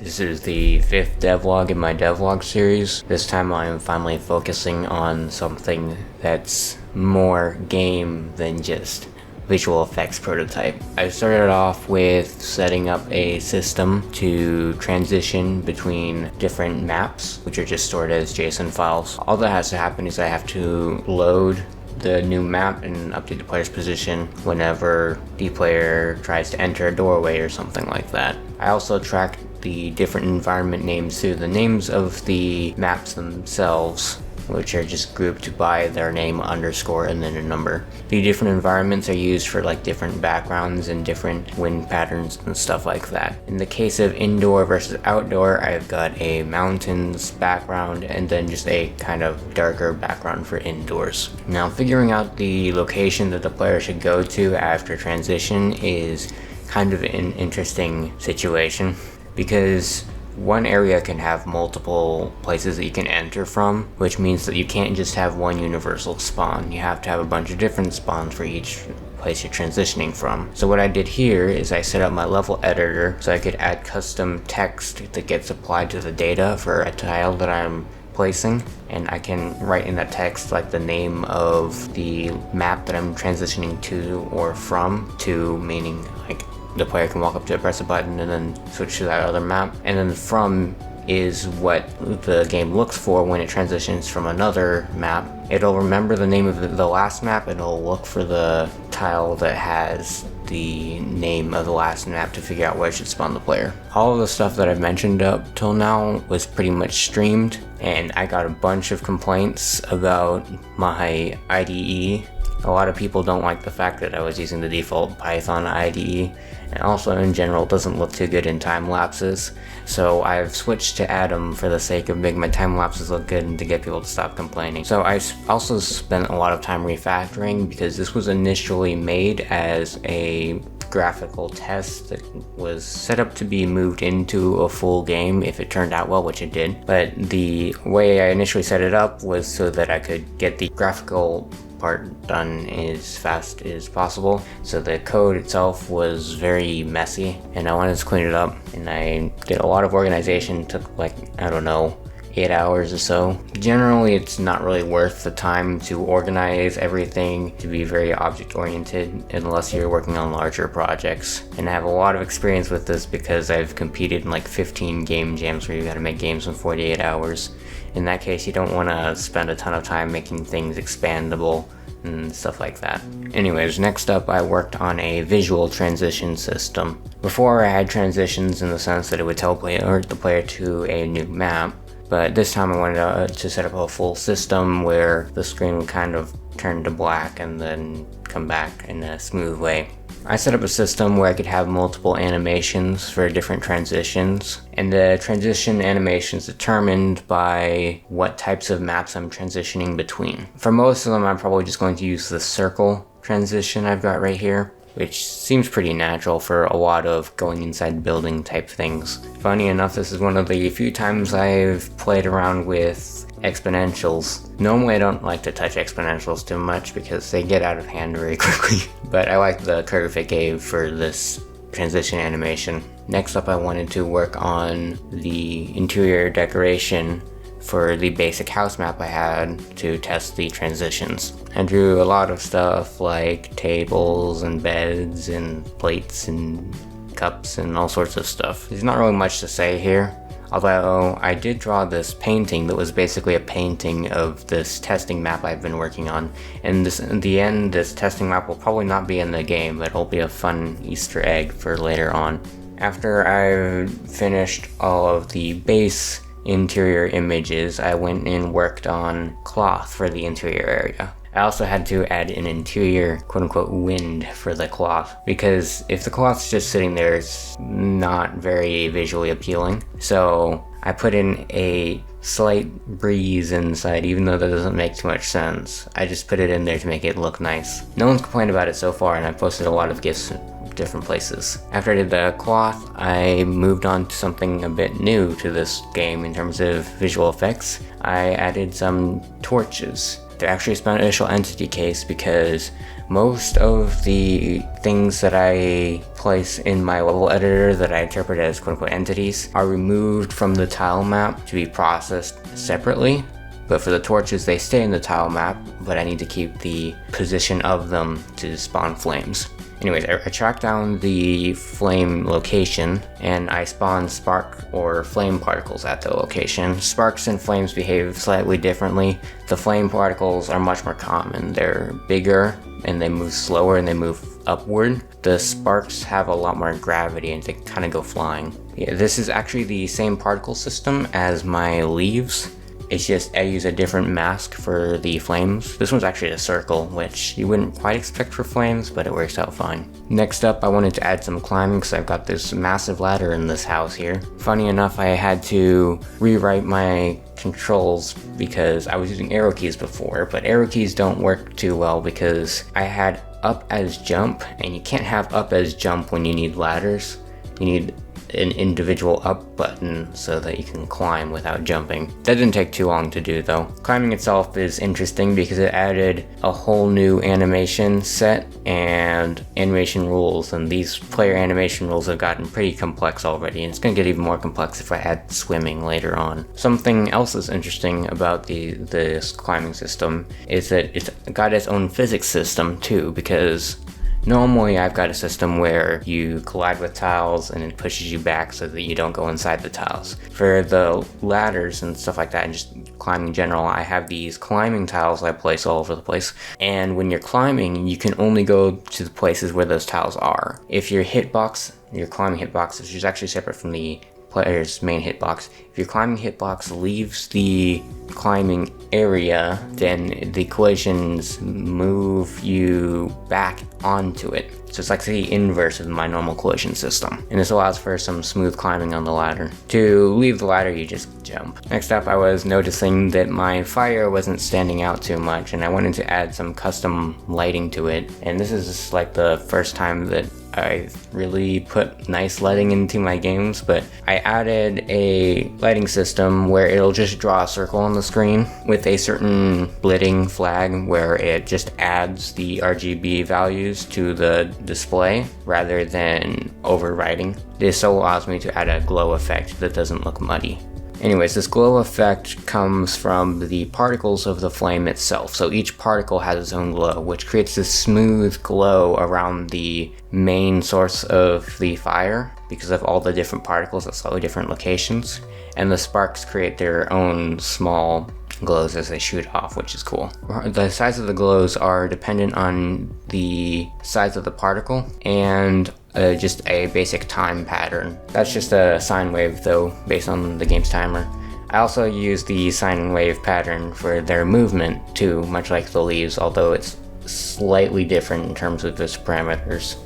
This is the 5th devlog in my devlog series. This time I am finally focusing on something that's more game than just visual effects prototype. I started off with setting up a system to transition between different maps, which are just stored as JSON files. All that has to happen is I have to load the new map and update the player's position whenever the player tries to enter a doorway or something like that. I also track the different environment names through the names of the maps themselves, which are just grouped by their name underscore and then a number. The different environments are used for like different backgrounds and different wind patterns and stuff like that. In the case of indoor versus outdoor, I've got a mountains background and then just a kind of darker background for indoors. Now, figuring out the location that the player should go to after transition is kind of an interesting situation, because one area can have multiple places that you can enter from, which means that you can't just have one universal spawn. You have to have a bunch of different spawns for each place you're transitioning from. So what I did here is I set up my level editor so I could add custom text that gets applied to the data for a tile that I'm placing, and I can write in that text like the name of the map that I'm transitioning to or from, to meaning like the player can walk up to it, press a button, and then switch to that other map. And then from is what the game looks for when it transitions from another map. It'll remember the name of the last map, and it'll look for the tile that has the name of the last map to figure out where it should spawn the player. All of the stuff that I've mentioned up till now was pretty much streamed, and I got a bunch of complaints about my IDE. A lot of people don't like the fact that I was using the default Python IDE, and also in general it doesn't look too good in time lapses, so I've switched to Atom for the sake of making my time lapses look good and to get people to stop complaining. So I also spent a lot of time refactoring, because this was initially made as a graphical test that was set up to be moved into a full game if it turned out well, which it did. But the way I initially set it up was so that I could get the graphical part done as fast as possible. So the code itself was very messy and I wanted to clean it up, and I did a lot of organization. Took like, I don't know, 8 hours or so. Generally it's not really worth the time to organize everything to be very object oriented unless you're working on larger projects. And I have a lot of experience with this because I've competed in like 15 game jams where you gotta make games in 48 hours. In that case, you don't want to spend a ton of time making things expandable and stuff like that. Anyways, next up I worked on a visual transition system. Before I had transitions in the sense that it would teleport the player to a new map, but this time I wanted to set up a full system where the screen would kind of turn to black and then come back in a smooth way. I set up a system where I could have multiple animations for different transitions, and the transition animation is determined by what types of maps I'm transitioning between. For most of them, I'm probably just going to use the circle transition I've got right here, which seems pretty natural for a lot of going inside building type things. Funny enough, this is one of the few times I've played around with exponentials. Normally I don't like to touch exponentials too much because they get out of hand very quickly, but I like the curve it gave for this transition animation. Next up, I wanted to work on the interior decoration for the basic house map I had to test the transitions. I drew a lot of stuff like tables and beds and plates and cups and all sorts of stuff. There's not really much to say here, although I did draw this painting that was basically a painting of this testing map I've been working on. And this, in the end, this testing map will probably not be in the game, but it'll be a fun Easter egg for later on. After I finished all of the base interior images, I went and worked on cloth for the interior area. I also had to add an interior quote-unquote wind for the cloth, because if the cloth's just sitting there, it's not very visually appealing. So I put in a slight breeze inside, even though that doesn't make too much sense. I just put it in there to make it look nice. No one's complained about it so far, and I posted a lot of GIFs different places. After I did the cloth, I moved on to something a bit new to this game in terms of visual effects. I added some torches. They're actually a special entity case because Most of the things that I place in my level editor that I interpret as quote-unquote entities are removed from the tile map to be processed separately. But for the torches, they stay in the tile map, but I need to keep the position of them to spawn flames. Anyways, I tracked down the flame location and I spawned spark or flame particles at the location. Sparks and flames behave slightly differently. The flame particles are much more common. They're bigger and they move slower and they move upward. The sparks have a lot more gravity and they kind of go flying. Yeah, this is actually the same particle system as my leaves. It's just I use a different mask for the flames. This one's actually a circle, which you wouldn't quite expect for flames, but it works out fine. Next up, I wanted to add some climbing because I've got this massive ladder in this house here. Funny enough, I had to rewrite my controls because I was using arrow keys before, but arrow keys don't work too well because I had up as jump, and you can't have up as jump when you need ladders. You need an individual up button so that you can climb without jumping. That didn't take too long to do though. Climbing itself is interesting because it added a whole new animation set and animation rules, and these player animation rules have gotten pretty complex already, and it's going to get even more complex if I add swimming later on. Something else that's interesting about this climbing system is that it's got its own physics system too, because normally I've got a system where you collide with tiles and it pushes you back so that you don't go inside the tiles. For the ladders and stuff like that and just climbing in general, I have these climbing tiles I place all over the place, and when you're climbing you can only go to the places where those tiles are. If your hitbox, your climbing hitbox, which is actually separate from the player's main hitbox, if your climbing hitbox leaves the climbing area, then the collisions move you back onto it. So it's like the inverse of my normal collision system. And this allows for some smooth climbing on the ladder. To leave the ladder, you just jump. Next up, I was noticing that my fire wasn't standing out too much, and I wanted to add some custom lighting to it. And this is like the first time that I really put nice lighting into my games, but I added a lighting system where it'll just draw a circle on the screen with a certain splitting flag where it just adds the RGB values to the display rather than overwriting. This allows me to add a glow effect that doesn't look muddy. Anyways, this glow effect comes from the particles of the flame itself. So each particle has its own glow, which creates this smooth glow around the main source of the fire because of all the different particles at slightly different locations. And the sparks create their own small glows as they shoot off, which is cool. The size of the glows are dependent on the size of the particle and just a basic time pattern. That's just a sine wave though, based on the game's timer. I also use the sine wave pattern for their movement too, much like the leaves, although it's slightly different in terms of its parameters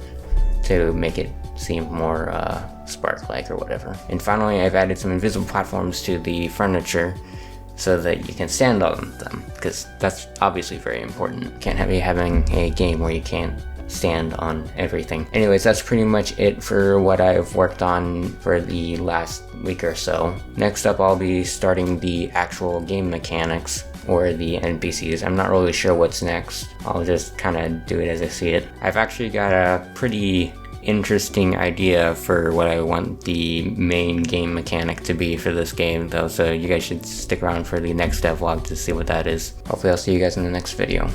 to make it seem more spark-like or whatever. And finally, I've added some invisible platforms to the furniture so that you can stand on them, because that's obviously very important. Can't have you having a game where you can't stand on everything. Anyways, that's pretty much it for what I've worked on for the last week or so. Next up, I'll be starting the actual game mechanics or the NPCs. I'm not really sure what's next. I'll just kind of do it as I see it. I've actually got a pretty interesting idea for what I want the main game mechanic to be for this game though, so you guys should stick around for the next devlog to see what that is. Hopefully I'll see you guys in the next video.